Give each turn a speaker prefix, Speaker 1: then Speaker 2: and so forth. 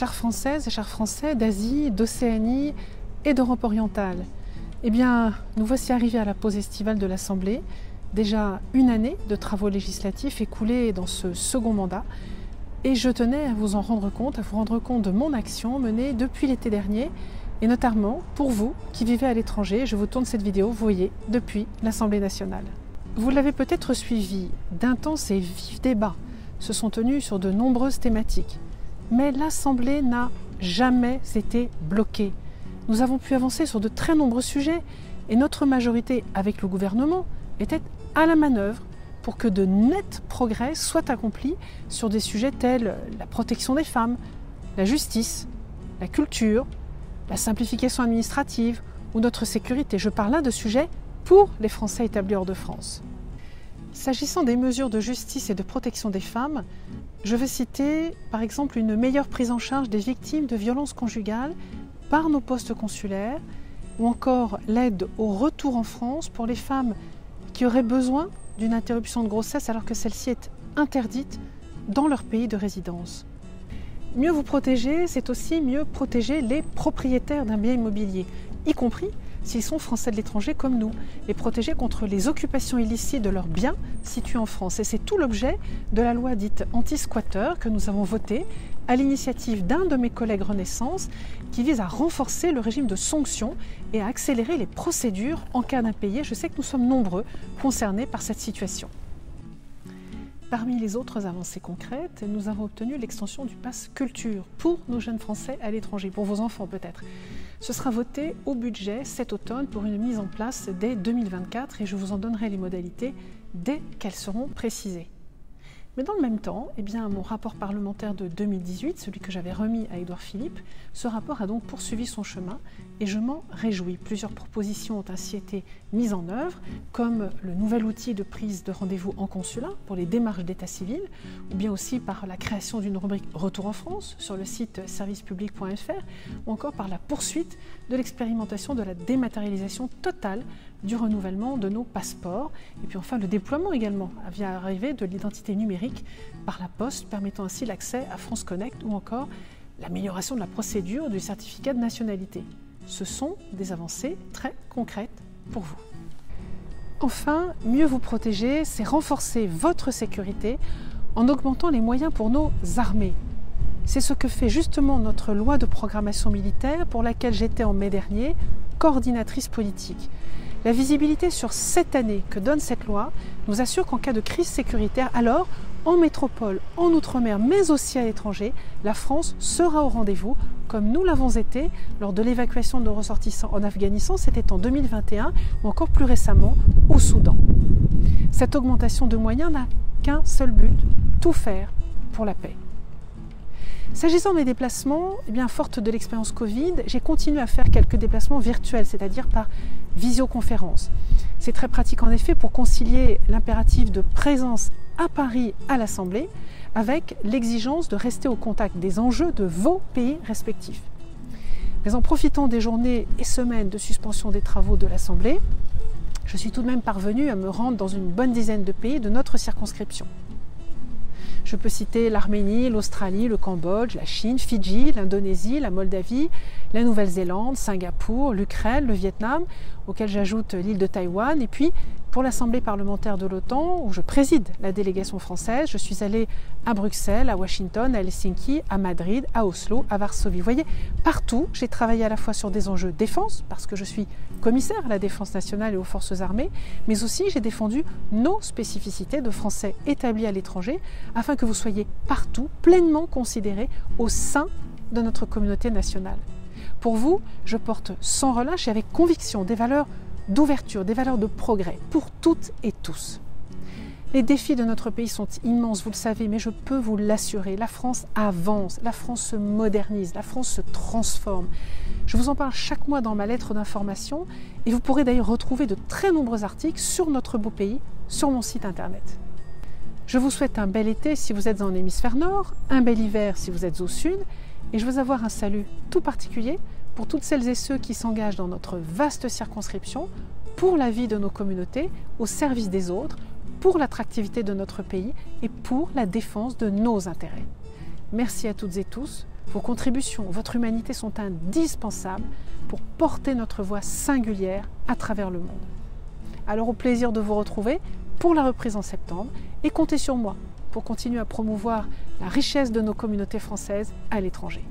Speaker 1: chères Françaises et chers Français d'Asie, d'Océanie et d'Europe orientale. Eh bien, nous voici arrivés à la pause estivale de l'Assemblée. Déjà une année de travaux législatifs écoulés dans ce second mandat. Et je tenais à vous en rendre compte, à vous rendre compte de mon action menée depuis l'été dernier, et notamment pour vous qui vivez à l'étranger. Je vous tourne cette vidéo, vous voyez, depuis l'Assemblée nationale. Vous l'avez peut-être suivi, d'intenses et vifs débats se sont tenus sur de nombreuses thématiques. Mais l'Assemblée n'a jamais été bloquée. Nous avons pu avancer sur de très nombreux sujets et notre majorité avec le gouvernement était à la manœuvre pour que de nets progrès soient accomplis sur des sujets tels la protection des femmes, la justice, la culture, la simplification administrative ou notre sécurité. Je parle là de sujets pour les Français établis hors de France. S'agissant des mesures de justice et de protection des femmes, je veux citer par exemple une meilleure prise en charge des victimes de violences conjugales par nos postes consulaires ou encore l'aide au retour en France pour les femmes qui auraient besoin d'une interruption de grossesse alors que celle-ci est interdite dans leur pays de résidence. Mieux vous protéger, c'est aussi mieux protéger les propriétaires d'un bien immobilier, y compris s'ils sont français de l'étranger comme nous, les protéger contre les occupations illicites de leurs biens situés en France. Et c'est tout l'objet de la loi dite anti-squatter que nous avons votée à l'initiative d'un de mes collègues Renaissance qui vise à renforcer le régime de sanctions et à accélérer les procédures en cas d'impayé. Je sais que nous sommes nombreux concernés par cette situation. Parmi les autres avancées concrètes, nous avons obtenu l'extension du pass culture pour nos jeunes Français à l'étranger, pour vos enfants peut-être. Ce sera voté au budget cet automne pour une mise en place dès 2024 et je vous en donnerai les modalités dès qu'elles seront précisées. Mais dans le même temps, mon rapport parlementaire de 2018, celui que j'avais remis à Édouard Philippe, ce rapport a donc poursuivi son chemin et je m'en réjouis. Plusieurs propositions ont ainsi été mises en œuvre, comme le nouvel outil de prise de rendez-vous en consulat pour les démarches d'état civil, ou bien aussi par la création d'une rubrique Retour en France sur le site servicepublic.fr, ou encore par la poursuite de l'expérimentation de la dématérialisation totale du renouvellement de nos passeports, et puis enfin le déploiement également via l'arrivée de l'identité numérique par la poste, permettant ainsi l'accès à France Connect ou encore l'amélioration de la procédure du certificat de nationalité. Ce sont des avancées très concrètes pour vous. Enfin, mieux vous protéger, c'est renforcer votre sécurité en augmentant les moyens pour nos armées. C'est ce que fait justement notre loi de programmation militaire pour laquelle j'étais en mai dernier coordinatrice politique. La visibilité sur 7 années que donne cette loi nous assure qu'en cas de crise sécuritaire, alors en métropole, en outre-mer, mais aussi à l'étranger, la France sera au rendez-vous, comme nous l'avons été lors de l'évacuation de nos ressortissants en Afghanistan, c'était en 2021, ou encore plus récemment au Soudan. Cette augmentation de moyens n'a qu'un seul but, tout faire pour la paix. S'agissant des déplacements, forte de l'expérience Covid, j'ai continué à faire quelques déplacements virtuels, c'est-à-dire par visioconférence. C'est très pratique en effet pour concilier l'impératif de présence à Paris à l'Assemblée avec l'exigence de rester au contact des enjeux de vos pays respectifs. Mais en profitant des journées et semaines de suspension des travaux de l'Assemblée, je suis tout de même parvenue à me rendre dans une bonne dizaine de pays de notre circonscription. Je peux citer l'Arménie, l'Australie, le Cambodge, la Chine, Fidji, l'Indonésie, la Moldavie, la Nouvelle-Zélande, Singapour, l'Ukraine, le Vietnam, auquel j'ajoute l'île de Taïwan. Et puis, pour l'Assemblée parlementaire de l'OTAN, où je préside la délégation française, je suis allée à Bruxelles, à Washington, à Helsinki, à Madrid, à Oslo, à Varsovie. Vous voyez, partout, j'ai travaillé à la fois sur des enjeux défense, parce que je suis commissaire à la défense nationale et aux forces armées, mais aussi j'ai défendu nos spécificités de Français établis à l'étranger, afin que vous soyez partout pleinement considérés au sein de notre communauté nationale. Pour vous, je porte sans relâche et avec conviction des valeurs d'ouverture, des valeurs de progrès pour toutes et tous. Les défis de notre pays sont immenses, vous le savez, mais je peux vous l'assurer, la France avance, la France se modernise, la France se transforme. Je vous en parle chaque mois dans ma lettre d'information et vous pourrez d'ailleurs retrouver de très nombreux articles sur notre beau pays sur mon site internet. Je vous souhaite un bel été si vous êtes en hémisphère nord, un bel hiver si vous êtes au sud, et je veux avoir un salut tout particulier pour toutes celles et ceux qui s'engagent dans notre vaste circonscription pour la vie de nos communautés, au service des autres, pour l'attractivité de notre pays et pour la défense de nos intérêts. Merci à toutes et tous. Vos contributions, votre humanité sont indispensables pour porter notre voix singulière à travers le monde. Alors au plaisir de vous retrouver pour la reprise en septembre et comptez sur moi pour continuer à promouvoir la richesse de nos communautés françaises à l'étranger.